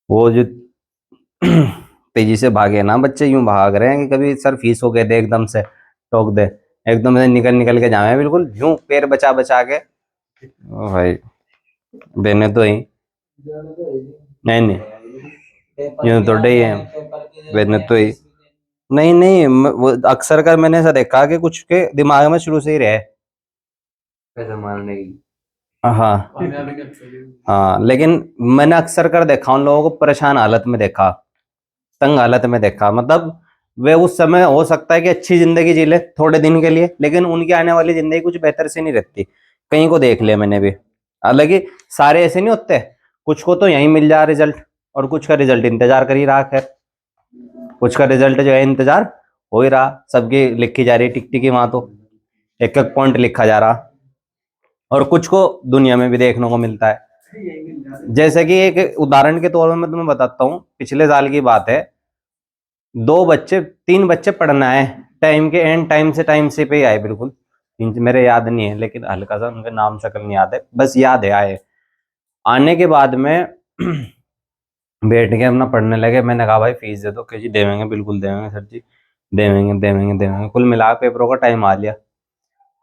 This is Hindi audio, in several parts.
वो जो तेजी से भागे ना बच्चे, यूं भाग रहे हैं कि कभी सर फीस हो गए दे, एकदम से टोक दे, एकदम से निकल निकल के जावे बिल्कुल यूं पैर बचा बचा के। ओ भाई देने तो ही, नहीं नहीं यूं तो डे है, देने तो ही, नहीं नहीं वो अक्सर कर मैंने ऐसा देखा कि कुछ के दिमाग में शुरू से ही रहे पैसे मारने की। हाँ हाँ, लेकिन मैंने अक्सर कर देखा उन लोगों को परेशान हालत में देखा, तंग हालत में देखा, मतलब वे उस समय हो सकता है कि अच्छी जिंदगी जी ले थोड़े दिन के लिए, लेकिन उनकी आने वाली जिंदगी कुछ बेहतर से नहीं रहती। कहीं को देख लिया मैंने भी, हालांकि सारे ऐसे नहीं होते, कुछ को तो यहीं मिल जा रिजल्ट, और कुछ का रिजल्ट इंतजार कर ही रहा, खैर कुछ का रिजल्ट जो है इंतजार हो ही रहा, सबकी लिखी जा रही टिक टिकी वहां तो, एक एक पॉइंट लिखा जा रहा, और कुछ को दुनिया में भी देखने को मिलता है। जैसे कि एक उदाहरण के तौर पर मैं तुम्हें बताता हूँ, पिछले साल की बात है, दो बच्चे, तीन बच्चे पढ़ना है, टाइम के एंड टाइम से पे ही आए बिल्कुल, मेरे याद नहीं है लेकिन हल्का सा उनके नाम शक्ल नहीं याद है, बस याद है आए। आने के बाद में बैठ के अपना पढ़ने लगे, मैंने कहा भाई फीस दे दो, कि जी देवेंगे, बिल्कुल देवेंगे सर जी, देवेंगे देवेंगे देवेंगे, कुल मिला के पेपरों का टाइम आ लिया।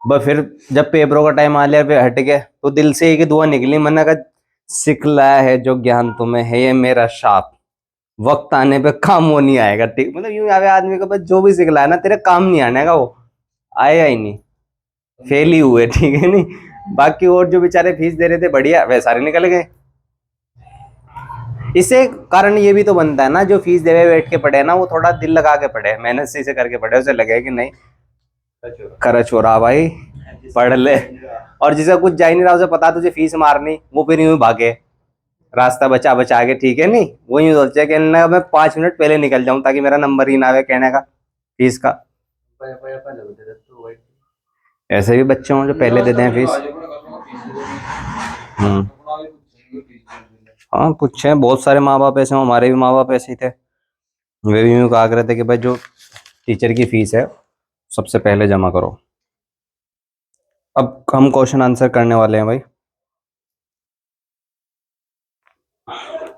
बस फिर जब पेपरों का टाइम आ लिया, फिर हट गए, तो दिल से एक ही दुआ निकली, मैंने कहा सिखलाया है जो ज्ञान तुम्हें है ये मेरा शाप, वक्त आने पे काम वो नहीं आएगा, ठीक, मतलब यूं आवे आदमी को बस जो भी सिखलाया ना तेरे काम नहीं आने का, वो आया ही नहीं, फेल ही हुए, ठीक है नहीं। बाकी और जो बेचारे फीस दे रहे थे बढ़िया, वे सारे निकल गए। इससे कारण ये भी तो बनता है ना, जो फीस देवे बैठ के पढ़े ना, वो थोड़ा दिल लगा के पढ़े, मेहनत से इसे करके पढ़े, उसे लगे कि नहीं खर्च हो रहा भाई, पढ़ ले। और जिसे कुछ जा ही नहीं रहा, उसे पता तुझे फीस मारनी, वो फिर यूं भागे रास्ता बचा बचा के, ठीक है नहीं, वो यूं सोचे कि ना मैं 5 मिनट पहले निकल जाऊं ताकि मेरा नंबर ही ना आवे कहने का फीस का। ऐसे भी बच्चे हों जो पहले दे दें फीस। हम्म। हाँ कुछ है, बहुत सारे माँ बाप ऐसे हैं, हमारे भी माँ बाप ऐसे ही थे, वे भी यूं कहा करते थे कि भाई जो टीचर की फीस है सबसे पहले जमा करो। अब हम क्वेश्चन आंसर करने वाले हैं भाई,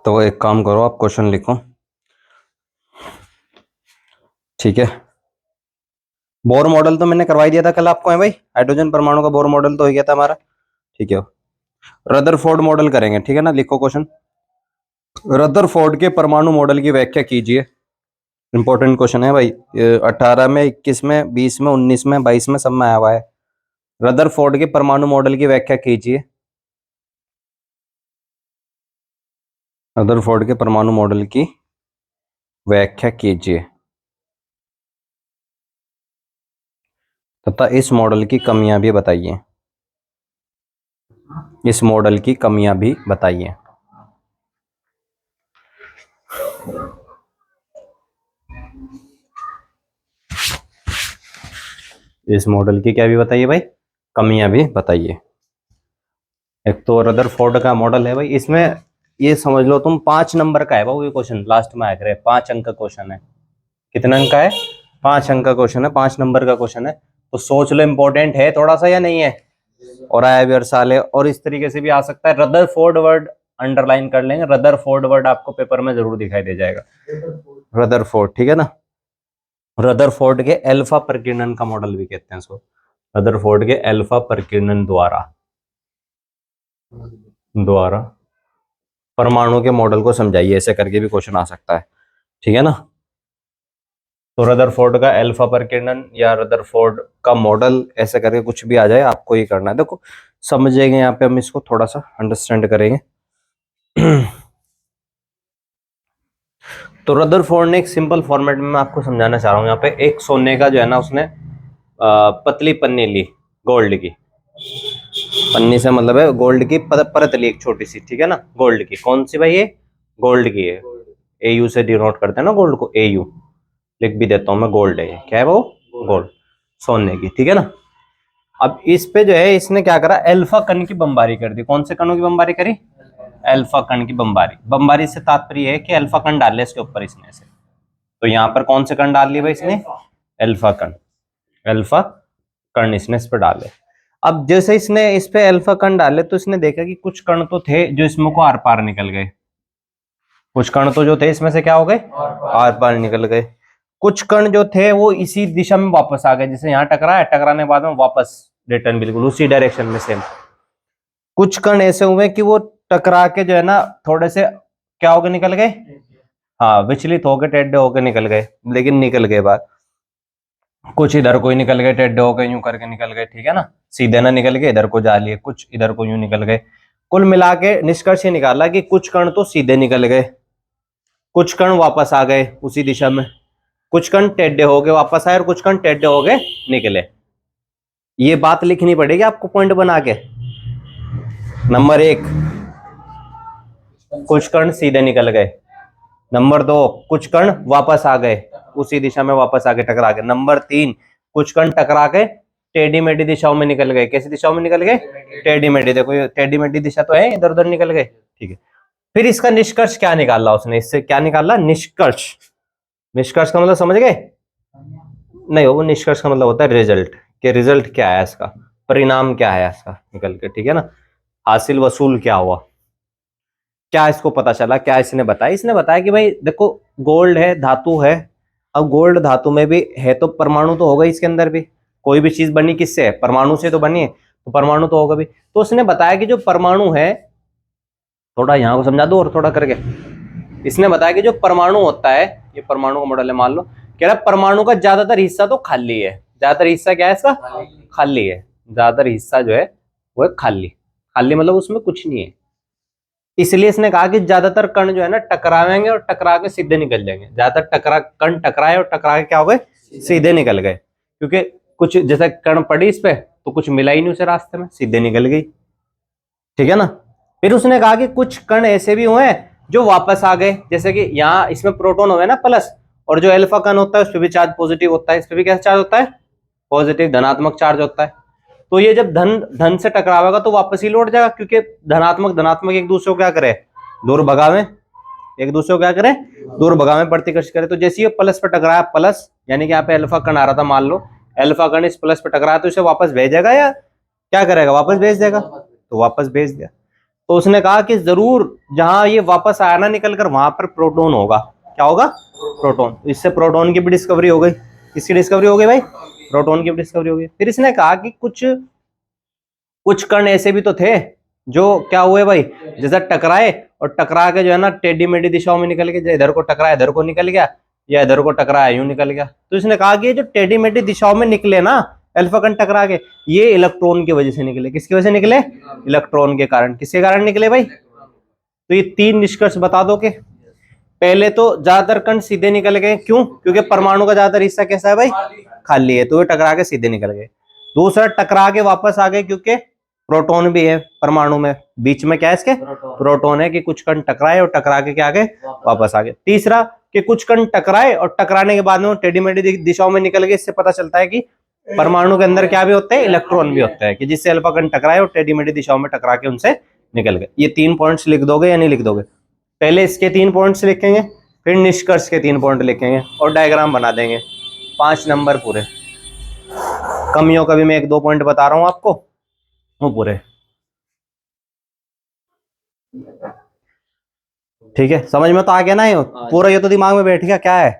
तो एक काम करो, आप क्वेश्चन लिखो, ठीक है। बोर मॉडल तो मैंने करवाई दिया था कल आपको, है भाई, हाइड्रोजन परमाणु का बोर मॉडल तो हो गया था हमारा, ठीक है। रदरफोर्ड मॉडल करेंगे, ठीक है ना, लिखो क्वेश्चन, रदरफोर्ड के परमाणु मॉडल की व्याख्या कीजिए। इंपॉर्टेंट क्वेश्चन है भाई, 18 में, 21 में, 20 में, 19 में, 22 में, सब में आया हुआ है। रदरफोर्ड के परमाणु मॉडल की व्याख्या कीजिए। रदरफोर्ड के परमाणु मॉडल की व्याख्या कीजिए तथा इस मॉडल की कमियां भी बताइए, इस मॉडल की कमियां भी बताइए। इस मॉडल की क्या भी बताइए भाई, कमियां भी बताइए। एक तो रदरफोर्ड का मॉडल है भाई, इसमें ये समझ लो तुम 5 नंबर का है भाई, ये क्वेश्चन लास्ट में आया करे, 5 अंक का क्वेश्चन है। कितने अंक का है? 5 अंक का क्वेश्चन है, 5 नंबर का क्वेश्चन है, तो सोच लो इंपॉर्टेंट है थोड़ा सा या नहीं है। और आया भी हर साल है, और इस तरीके से भी आ सकता है, रदरफोर्ड वर्ड अंडरलाइन कर लेंगे, रदरफोर्ड वर्ड आपको पेपर में जरूर दिखाई दे जाएगा, रदरफोर्ड, ठीक है ना। रदरफोर्ड के अल्फा प्रकीर्णन का मॉडल भी कहते हैं इसको, रदरफोर्ड के अल्फा प्रकीर्णन द्वारा द्वारा परमाणु के मॉडल को समझाइए, ऐसे करके भी क्वेश्चन आ सकता है, ठीक है ना। तो रदरफोर्ड का अल्फा प्रकीर्णन या रदरफोर्ड का मॉडल, ऐसे करके कुछ भी आ जाए आपको ये करना है, देखो समझेंगे यहाँ पे हम इसको थोड़ा सा अंडरस्टैंड करेंगे। तो रदरफोर्ड ने एक सिंपल फॉर्मेट में मैं आपको समझाना चाह रहा हूँ, यहाँ पे एक सोने का जो है ना, उसने पतली पन्नी ली, गोल्ड की पन्नी से मतलब है गोल्ड की परत ली एक छोटी सी, ठीक है ना, गोल्ड की, कौन सी भाई ये, गोल्ड की है, एयू से डिनोट करते हैं ना गोल्ड को, एयू लिख भी देता हूं मैं, गोल्ड है, क्या है वो, गोल्ड, सोने की, ठीक है ना। अब इस पे जो है इसने क्या करा, अल्फा कण की बमबारी कर दी, कौन से कणों की बमबारी करी, अल्फा कण की बमबारी, बमबारी से तात्पर्य है कि अल्फा कण डाले इसके ऊपर इसने से, तो यहाँ पर कौन से कण डाल लिए भाई इसने, अल्फा कण, अल्फा कण इसने इस पर डाले। अब जैसे इसने इस पे अल्फा कण डाले, तो इसने देखा कि कुछ कण तो थे जो इसमें को आर पार निकल गए, कुछ कण तो जो थे इसमें से क्या हो गए, आर पार निकल गए। कुछ कण जो थे वो इसी दिशा में वापस आ गए, जैसे यहाँ टकराया, टकराने के बाद में वापस रिटर्न बिल्कुल उसी डायरेक्शन में सेम। कुछ कण ऐसे हुए कि वो टकरा के जो है ना थोड़े से क्या होके निकल गए, हाँ विचलित होके टेढ़े होके निकल गए, लेकिन निकल गए बाहर। कुछ इधर को ही निकल गए, टेढ़े होके यूं करके निकल गए, ठीक है ना, सीधे ना निकल गए, इधर को जा लिए, कुछ इधर को यूं निकल गए। कुल मिला के निष्कर्ष ये निकाला कि कुछ कण तो सीधे निकल गए, कुछ कण वापस आ गए उसी दिशा में, कुछ कण टेढ़े हो गए वापस आए और कुछ कण टेढ़े हो गए निकले। ये बात लिखनी पड़ेगी आपको पॉइंट बना के। नंबर 1, कुछ कण सीधे निकल गए। नंबर 2, कुछ कण वापस आ गए उसी दिशा में, वापस आके टकरा गए। नंबर 3, कुछ कण टकरा के टेढ़ी मेढ़ी दिशाओं में निकल गए। कैसी दिशाओं में निकल गए, टेढ़ी मेढ़ी। देखो ये टेढ़ी मेढ़ी दिशा तो है, इधर उधर निकल गए, ठीक है। फिर इसका निष्कर्ष क्या निकाला उसने, इससे क्या निकाला, निष्कर्ष। निष्कर्ष का मतलब समझ गए, नहीं वो निष्कर्ष का मतलब होता है रिजल्ट, कि रिजल्ट क्या है इसका, परिणाम क्या है इसका निकल के, ठीक है ना, हासिल वसूल क्या हुआ, क्या इसको पता चला, क्या इसने बताया। इसने बताया कि भाई देखो गोल्ड है, धातु है, अब गोल्ड धातु में भी है तो परमाणु तो होगा इसके अंदर भी, कोई भी चीज बनी किससे है, परमाणु से तो बनी है, तो परमाणु तो होगा भी। तो उसने बताया कि जो परमाणु है, थोड़ा यहाँ को समझा दो और थोड़ा करके, इसने बताया कि जो परमाणु होता है, ये परमाणु का मॉडल है मान लो, कह रहा परमाणु का ज्यादातर हिस्सा तो खाली है। ज्यादातर हिस्सा क्या है इसका, खाली है। ज्यादातर हिस्सा जो है वो है खाली, खाली मतलब उसमें कुछ नहीं है। इसलिए इसने कहा कि ज्यादातर कण जो है ना टकराएंगे और टकरा के सीधे निकल जाएंगे। ज्यादातर कण टकराए और टकरा के क्या हो गए, सीधे निकल गए। क्योंकि कुछ जैसे कण पड़ी इस पे तो कुछ मिला ही नहीं उसे रास्ते में, सीधे निकल गई, ठीक है ना। फिर उसने कहा कि कुछ कण ऐसे भी हुए जो वापस आ गए, जैसे कि यहाँ इसमें प्रोटॉन हुए ना प्लस, और जो अल्फा कण होता है उस पर भी चार्ज पॉजिटिव होता है, इस पे भी कैसा चार्ज होता है, पॉजिटिव धनात्मक चार्ज होता है। तो ये जब धन से टकरावेगा तो वापस ही लौट जाएगा, क्योंकि धनात्मक एक दूसरे को क्या करे, दूर भगावे, एक दूसरे को क्या करे, दूर भगावे, प्रतिकर्ष करे। तो जैसे ये प्लस पे टकराया, प्लस यानी कि यहाँ पे अल्फा कण आ रहा था, मान लो अल्फा कण इस प्लस पे टकराया तो इसे वापस भेजेगा या क्या करेगा, वापस भेज देगा, तो वापस भेज दिया। तो उसने कहा कि जरूर जहां ये वापस आया ना निकल कर, वहां पर प्रोटॉन होगा। क्या होगा, प्रोटॉन। इससे प्रोटॉन की भी डिस्कवरी हो गई। किसकी डिस्कवरी हो गई भाई, प्रोटॉन की भी डिस्कवरी हो गई। फिर इसने कहा कि कुछ कण ऐसे भी तो थे जो क्या हुए भाई, जैसा टकराए और टकरा के जो है ना टेढ़ी मेढ़ी दिशाओं में निकल गए, इधर को टकराया इधर को निकल गया, या इधर को टकराया यूं निकल गया। तो इसने कहा कि ये जो टेढ़ी मेढ़ी दिशाओं में निकले ना अल्फा कण टकरा के, ये इलेक्ट्रॉन की वजह से निकले। किसकी वजह से निकले, इलेक्ट्रॉन के कारण। किसके कारण निकले भाई, तो ये 3 निष्कर्ष बता दो के पहले तो ज्यादातर कण सीधे निकल गए, क्यों, क्योंकि परमाणु का ज्यादातर हिस्सा कैसा है भाई, खाली है, तो ये टकरा के सीधे निकल गए। दूसरा, टकरा के वापस आ गए क्योंकि प्रोटॉन भी है परमाणु में, बीच में क्या है इसके, प्रोटॉन है, कि कुछ कण टकराए और टकरा के क्या आ गए, वापस आ गए। तीसरा, कि कुछ कण टकराए और टकराने के बाद में टेढ़ी मेढ़ी दिशाओं में निकल गए। इससे पता चलता है कि परमाणु के अंदर क्या भी होते हैं, इलेक्ट्रॉन भी होता है, कि जिससे अल्फा कण टकराए और टेढ़ी मेढ़ी दिशाओं में टकरा के उनसे निकल गए। ये 3 पॉइंट्स लिख दोगे या नहीं लिख दोगे, पहले इसके 3 पॉइंट्स लिखेंगे, फिर निष्कर्ष के 3 पॉइंट लिखेंगे और डायग्राम बना देंगे। 5 नंबर पूरे। कमियों का भी मैं 1-2 पॉइंट बता रहा हूं आपको, वो पूरे, ठीक है। समझ में तो आ गया ना, ये पूरा ये तो दिमाग में बैठ गया, क्या है,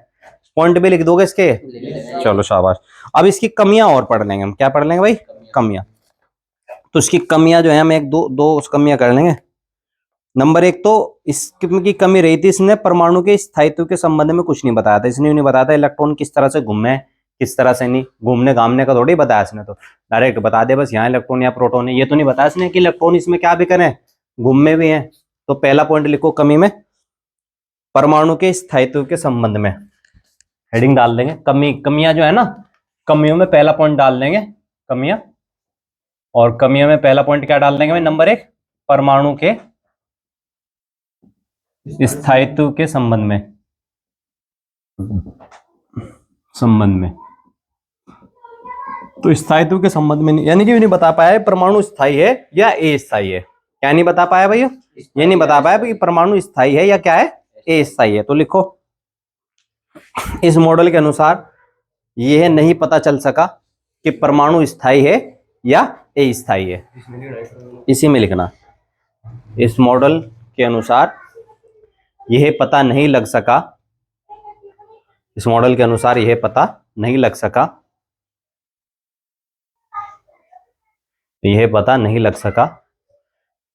पॉइंट भी लिख दोगे इसके, चलो शाबाश। अब इसकी कमियां और पढ़ लेंगे हम, क्या पढ़ लेंगे भाई, कमियां। तो इसकी कमियां जो है हम 1-2 कमियां कर लेंगे। नंबर 1 तो इसकी कमी रही थी, इसने परमाणु के स्थायित्व के संबंध में कुछ नहीं बताया था। इसने नहीं बताया था इलेक्ट्रॉन किस तरह से घूमे, किस तरह से नहीं घूमने घामने का थोड़ी बताया इसने, तो डायरेक्ट बता दे बस यहाँ इलेक्ट्रॉन या प्रोटॉन है, ये तो नहीं बताया इसने कि इलेक्ट्रॉन इसमें क्या भी करें, घूमे भी हैं। तो पहला पॉइंट लिखो कमी में, परमाणु के स्थायित्व के संबंध में, हेडिंग डाल देंगे कमियां जो है ना, कमियों में पहला पॉइंट डाल देंगे कमियां। और कमियों में पहला पॉइंट क्या डाल देंगे भाई, नंबर 1 परमाणु के स्थायित्व के संबंध में तो स्थायित्व के संबंध में यानी कि नहीं बता पाया परमाणु स्थायी है या अस्थायी है। क्या नहीं बता पाया भैया, ये नहीं बता पाया भाई परमाणु स्थायी है या क्या है, अस्थायी है। तो लिखो इस मॉडल के अनुसार यह नहीं पता चल सका कि परमाणु स्थायी है या अस्थायी है, इसी में लिखना। इस मॉडल के अनुसार यह पता नहीं लग सका, इस मॉडल के अनुसार यह पता नहीं लग सका, यह पता नहीं लग सका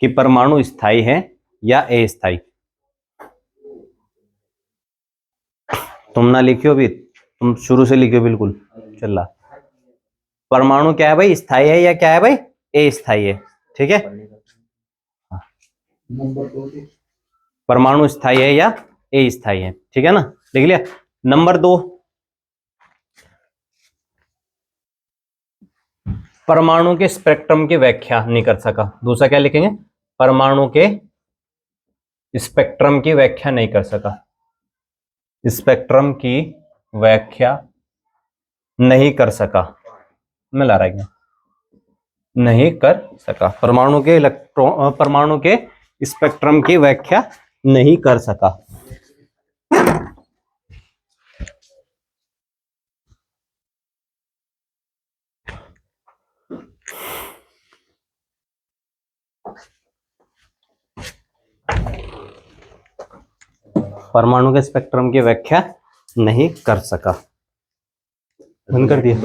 कि परमाणु स्थायी है या अस्थायी। तुम ना लिखियो भी, तुम शुरू से लिखियो बिल्कुल चल रहा। परमाणु क्या है भाई, स्थायी है या क्या है भाई, अस्थायी है। ठीक है, परमाणु स्थायी है या अस्थायी है। ठीक है ना, लिख लिया। नंबर 2, परमाणु के स्पेक्ट्रम की व्याख्या नहीं कर सका। दूसरा क्या लिखेंगे, परमाणु के स्पेक्ट्रम की व्याख्या नहीं कर सका, स्पेक्ट्रम की व्याख्या नहीं कर सका, मिला रहा है, नहीं कर सका, परमाणु के इलेक्ट्रॉन, परमाणु के स्पेक्ट्रम की व्याख्या नहीं कर सका। परमाणु के स्पेक्ट्रम की व्याख्या नहीं कर सका। बंद कर दिया।